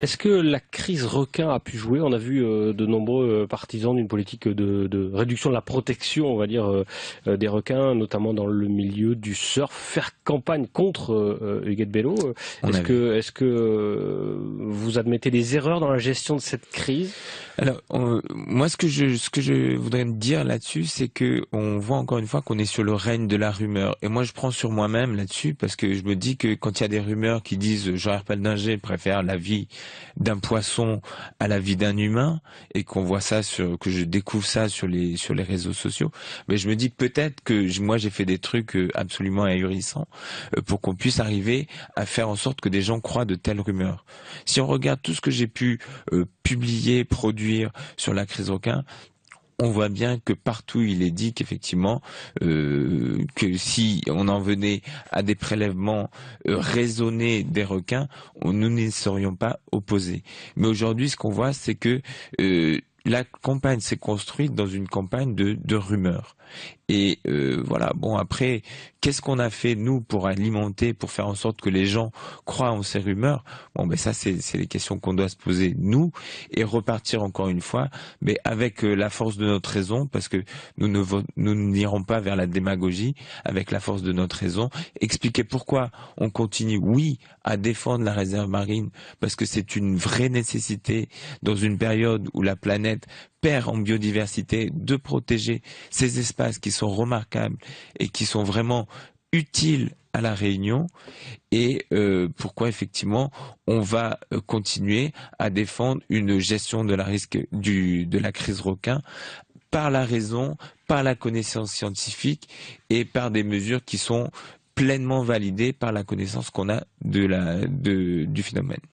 Est-ce que la crise requin a pu jouer? On a vu de nombreux partisans d'une politique de réduction de la protection, on va dire, des requins, notamment dans le milieu du surf, faire campagne contre Huguette Bello. On Est-ce a vu. que, est-ce que vous admettez des erreurs dans la gestion de cette crise? Alors, moi, ce que je voudrais me dire là-dessus, c'est que on voit encore une fois qu'on est sur le règne de la rumeur. Et moi, je prends sur moi-même là-dessus parce que je me dis que quand il y a des rumeurs qui disent Jean Paldinger préfère la vie d'un poisson à la vie d'un humain et qu'on voit ça que je découvre ça sur les réseaux sociaux, mais je me dis peut-être que moi, j'ai fait des trucs absolument ahurissants pour qu'on puisse arriver à faire en sorte que des gens croient de telles rumeurs. Si on regarde tout ce que j'ai pu publier, produire sur la crise requin, on voit bien que partout il est dit qu'effectivement que si on en venait à des prélèvements raisonnés des requins, nous n'y serions pas opposés. Mais aujourd'hui, ce qu'on voit, c'est que la campagne s'est construite dans une campagne de rumeurs. Et voilà, bon après, qu'est-ce qu'on a fait nous pour alimenter, pour faire en sorte que les gens croient en ces rumeurs? Bon ben ça c'est les questions qu'on doit se poser nous et repartir encore une fois, mais avec la force de notre raison, parce que nous n'irons pas vers la démagogie, avec la force de notre raison, expliquer pourquoi on continue, oui, à défendre la réserve marine, parce que c'est une vraie nécessité dans une période où la planète perd en biodiversité, de protéger ces espaces qui sont remarquables et qui sont vraiment utiles à la Réunion, et pourquoi effectivement on va continuer à défendre une gestion de de la crise requin par la raison, par la connaissance scientifique et par des mesures qui sont pleinement validées par la connaissance qu'on a du phénomène.